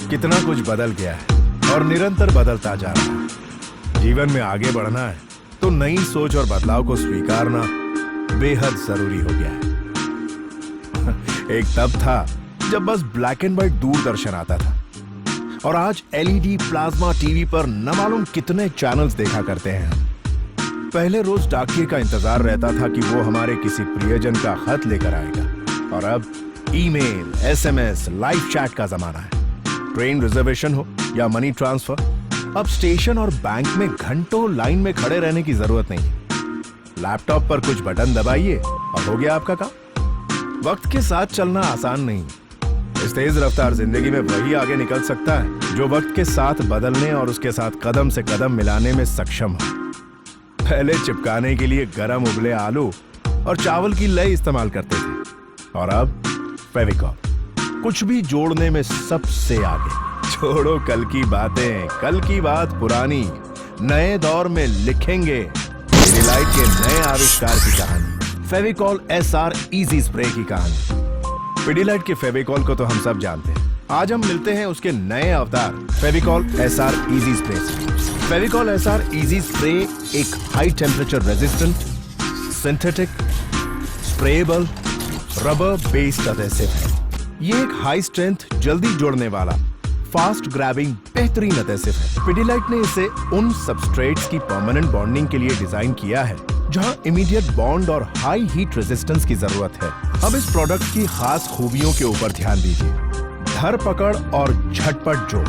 कितना कुछ बदल गया है और निरंतर बदलता जा रहा है। जीवन में आगे बढ़ना है तो नई सोच और बदलाव को स्वीकारना बेहद जरूरी हो गया है। एक तब था जब बस ब्लैक एंड व्हाइट दूरदर्शन आता था और आज एलईडी प्लाज्मा टीवी पर न मालूम कितने चैनल्स देखा करते हैं। पहले रोज डाकिये का इंतजार रहता था कि वो हमारे किसी प्रियजन का खत लेकर आएगा और अब ईमेल, एसएमएस, लाइव चैट का जमाना है। ट्रेन रिजर्वेशन हो या मनी ट्रांसफर, अब स्टेशन और बैंक में घंटों लाइन में खड़े रहने की जरूरत नहीं है। लैपटॉप पर कुछ बटन दबाइए और हो गया आपका काम। वक्त के साथ चलना आसान नहीं। इस तेज रफ्तार जिंदगी में वही आगे निकल सकता है जो वक्त के साथ बदलने और उसके साथ कदम से कदम मिलाने में सक्षम हो। पहले चिपकाने के लिए गरम उबले आलू और चावल की लय इस्तेमाल करते थे और अब फेविकॉल, कुछ भी जोड़ने में सबसे आगे। छोड़ो कल की बातें, कल की बात पुरानी, नए दौर में लिखेंगे पिडिलाइट के नए आविष्कार की कहानी, फेविकॉल एसआर इजी स्प्रे की कहानी। पिडिलाइट के फेविकॉल को तो हम सब जानते हैं। आज हम मिलते हैं उसके नए अवतार फेविकॉल एसआर इजी स्प्रे से। फेविकॉल एसआर इजी स्प्रे एक high temperature resistant, synthetic, sprayable, rubber based adhesive है। ये एक हाई स्ट्रेंथ, जल्दी जोड़ने वाला, फास्ट ग्रैबिंग बेहतरीन अडेसिव है। पिडिलाइट ने इसे उन सबस्ट्रेट्स की परमानेंट बॉन्डिंग के लिए डिजाइन किया है जहां इमीडिएट बॉन्ड और हाई हीट रेजिस्टेंस की जरूरत है। अब इस प्रोडक्ट की खास खूबियों के ऊपर ध्यान दीजिए। धर पकड़ और झटपट जोड़,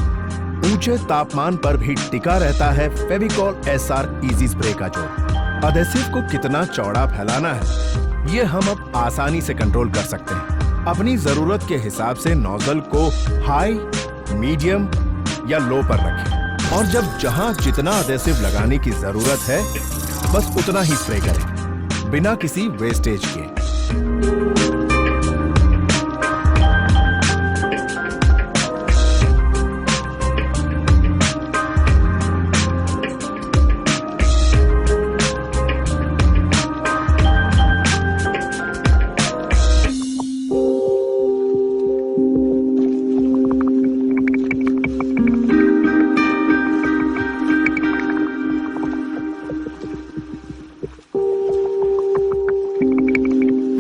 ऊंचे तापमान पर भी टिका रहता है फेविकॉल एसआर इजी स्प्रे का जोड़। अडेसिव को कितना चौड़ा फैलाना है ये हम अब आसानी से कंट्रोल कर सकते हैं। अपनी जरूरत के हिसाब से नोजल को हाई, मीडियम या लो पर रखें और जब जहां जितना अडेसिव लगाने की जरूरत है बस उतना ही स्प्रे करें बिना किसी वेस्टेज के।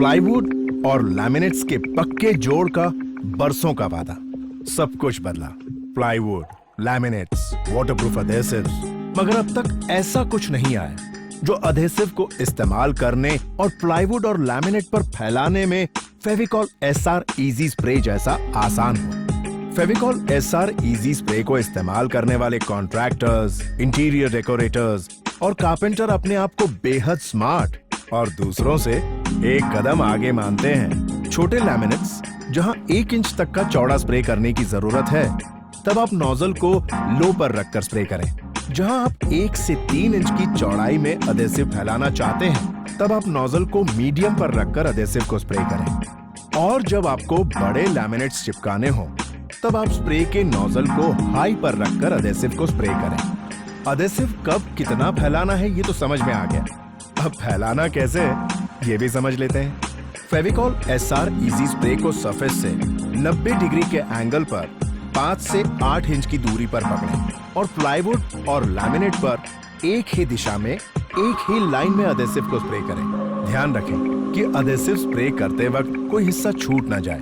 प्लाईवुड और लैमिनेट्स के पक्के जोड़ का बरसों का वादा, सब कुछ बदला। प्लाईवुड, लैमिनेट्स, वाटरप्रूफ अडेसिव्स, मगर अब तक ऐसा कुछ नहीं आया जो अडेसिव को इस्तेमाल करने और प्लाईवुड और लैमिनेट पर फैलाने में फेविकॉल एसआर इजी स्प्रे जैसा आसान हो। फेविकॉल एसआर इजी स्प्रे को इस्तेमाल करने वाले कॉन्ट्रैक्टर्स, इंटीरियर डेकोरेटर्स और कारपेंटर अपने आप को बेहद स्मार्ट और दूसरों से एक कदम आगे मानते हैं। छोटे लैमिनेट्स जहां 1 इंच तक का चौड़ा स्प्रे करने की जरूरत है, तब आप नोजल को लो पर रखकर स्प्रे करें। जहां आप 1 से 3 इंच की चौड़ाई में अडेसिव फैलाना चाहते हैं, तब आप नोजल को मीडियम पर रखकर अडेसिव को स्प्रे करें। और जब आपको बड़े लैमिनेट्स चिपकाने हो, तब आप स्प्रे के नोजल को हाई पर रखकर अडेसिव को स्प्रे करें। अडेसिव कब कितना फैलाना है ये तो समझ में आ गया। अब फैलाना कैसे ये भी समझ लेते हैं। फेविकॉल एसआर इजी स्प्रे को सरफेस से 90 डिग्री के एंगल पर 5 से 8 इंच की दूरी पर पकड़ें और प्लाईवुड और लैमिनेट पर एक ही दिशा में, एक ही लाइन में अडेसिव को स्प्रे करें। ध्यान रखें कि अडेसिव स्प्रे करते वक्त कोई हिस्सा छूट ना जाए।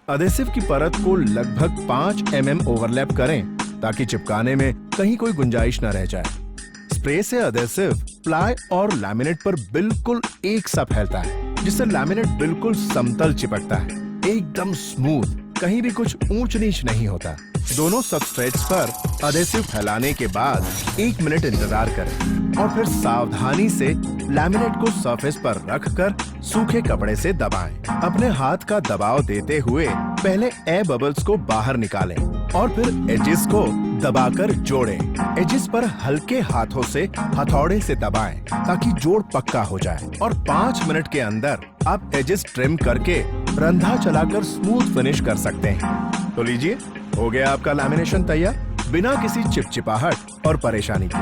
अडेसिव की परत को लगभग 5 mm ओवरलैप करें ताकि चिपकाने में कहीं कोई गुंजाइश न रह जाए। स्प्रे से अडेसिव प्लाई और लैमिनेट पर बिल्कुल एक सा फैलता है, जिससे लैमिनेट बिल्कुल समतल चिपकता है, एकदम स्मूथ, कहीं भी कुछ ऊंच नीच नहीं होता। दोनों सबस्ट्रेट्स पर अडेसिव फैलाने के बाद 1 मिनट इंतजार करें और फिर सावधानी से लैमिनेट को सरफेस पर रखकर सूखे कपड़े से दबाएं। अपने हाथ का दबाव देते हुए पहले एयर बबल्स को बाहर निकालें और फिर एजेस को दबाकर जोड़ें। एजेस पर हल्के हाथों से हथौड़े से दबाएं ताकि जोड़ पक्का हो जाए और 5 मिनट के अंदर आप एजेस ट्रिम करके रंधा चलाकर स्मूथ फिनिश कर सकते हैं। तो लीजिए, हो गया आपका लैमिनेशन तैयार बिना किसी चिपचिपाहट और परेशानी के।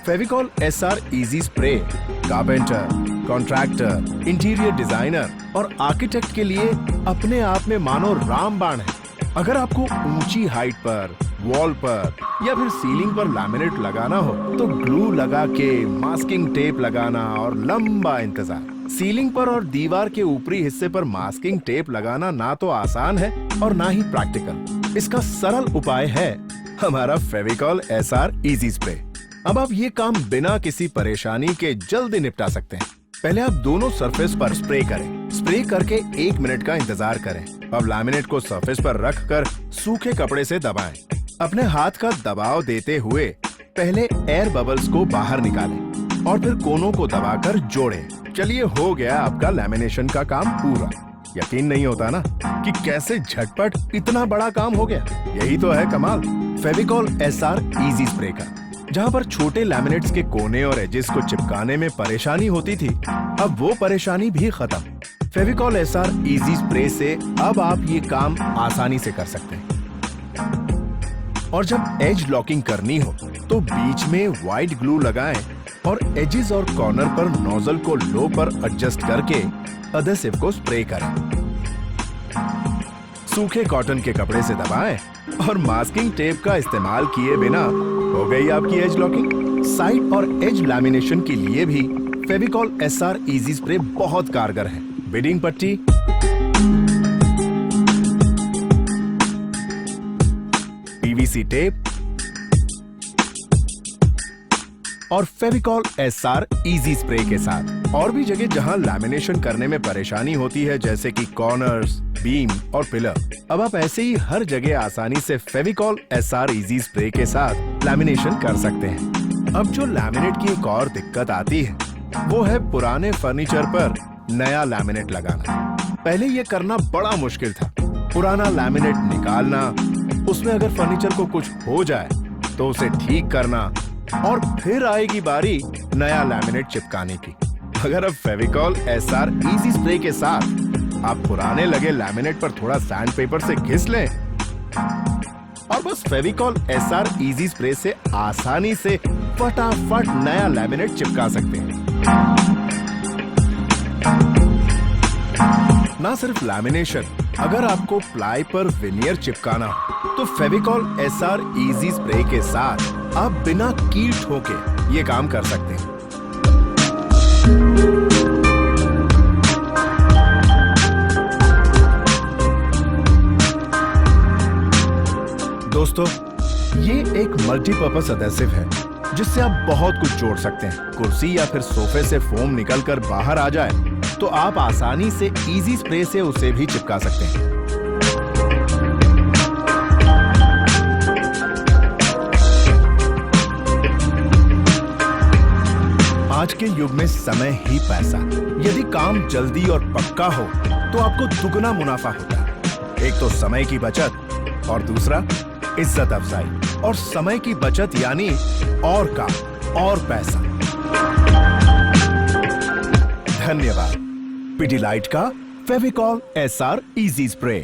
Fevicol SR easy spray carpenter, contractor, interior designer और आर्किटेक्ट के लिए अपने आप में मानो रामबाण है। अगर आपको ऊंची हाइट पर, वॉल पर या फिर सीलिंग पर लैमिनेट लगाना हो तो ग्लू लगा के, मास्किंग टेप लगाना और लंबा इंतजार। सीलिंग पर और दीवार के ऊपरी हिस्से पर मास्किंग टेप लगाना ना तो आसान है और ना ही प्रैक्टिकल। इसका सरल उपाय है हमारा फेविकॉल एसआर इजी स्प्रे। अब आप ये काम बिना किसी परेशानी के जल्दी निपटा सकते हैं। पहले आप दोनों सरफेस पर स्प्रे करें। स्प्रे करके 1 मिनट का इंतजार करें। अब लैमिनेट को सरफेस पर रखकर सूखे कपड़े से दबाएं। अपने हाथ का दबाव देते हुए पहले एयर बबल्स को बाहर निकालें और फिर कोनों को दबाकर जोड़ें। चलिए, हो गया आपका लैमिनेशन का काम पूरा। यकीन नहीं होता ना कि कैसे झटपट इतना बड़ा काम हो गया। यही तो है कमाल फेविकॉल एसआर इजी स्प्रे का। जहां पर छोटे लैमिनेट्स के कोने और एजेस को चिपकाने में परेशानी होती थी, अब वो परेशानी भी खत्म। फेविकॉल एसआर इजी स्प्रे से अब आप ये काम आसानी से कर सकते हैं। और जब एज लॉकिंग करनी हो तो बीच में व्हाइट ग्लू लगाएं और एजेस और कॉर्नर पर नोजल को लो पर एडजस्ट करके एडहेसिव को स्प्रे करें। सूखे कॉटन के कपड़े से दबाएं और मास्किंग टेप का इस्तेमाल किए बिना हो गई आपकी एज लॉकिंग। साइड और एज लैमिनेशन के लिए भी फेविकॉल एसआर इजी स्प्रे बहुत कारगर है। बिडिंग पट्टी, पीवीसी टेप और फेविकॉल एसआर इजी स्प्रे के साथ और भी जगह जहां लैमिनेशन करने में परेशानी होती है, जैसे कि कॉर्नर्स, बीम और पिलर, अब आप ऐसे ही हर जगह आसानी से फेविकॉल एसआर इजी स्प्रे के साथ लैमिनेशन कर सकते हैं। अब जो लैमिनेट की एक और दिक्कत आती है वो है पुराने फर्नीचर पर नया लैमिनेट लगाना। पहले ये करना बड़ा मुश्किल था। पुराना लैमिनेट निकालना, उसमें अगर फर्नीचर को कुछ हो जाए तो उसे ठीक करना और फिर आएगी बारी नया लैमिनेट चिपकाने की। अगर अब फेविकॉल एसआर इजी स्प्रे के साथ आप पुराने लगे लैमिनेट पर थोड़ा सैंड पेपर से घिस लें और बस फेविकॉल एसआर इजी स्प्रे से आसानी से फटाफट नया लैमिनेट चिपका सकते हैं। ना सिर्फ लैमिनेशन, अगर आपको प्लाई पर विनियर चिपकाना हो तो फेविकॉल एसआर इजी स्प्रे के साथ आप बिना कील ठोके ये काम कर सकते हैं। दोस्तों, ये एक मल्टीपर्पस एडहेसिव है जिससे आप बहुत कुछ जोड़ सकते हैं। कुर्सी या फिर सोफे से फोम निकलकर बाहर आ जाए तो आप आसानी से इजी स्प्रे से उसे भी चिपका सकते हैं। आज के युग में समय ही पैसा। यदि काम जल्दी और पक्का हो तो आपको दुगना मुनाफा होता है। एक तो समय की बचत और दूसरा इज्जत अफजाई। और समय की बचत यानी और काम और पैसा। धन्यवाद। पिडिलाइट का फेविकॉल एसआर इजी स्प्रे।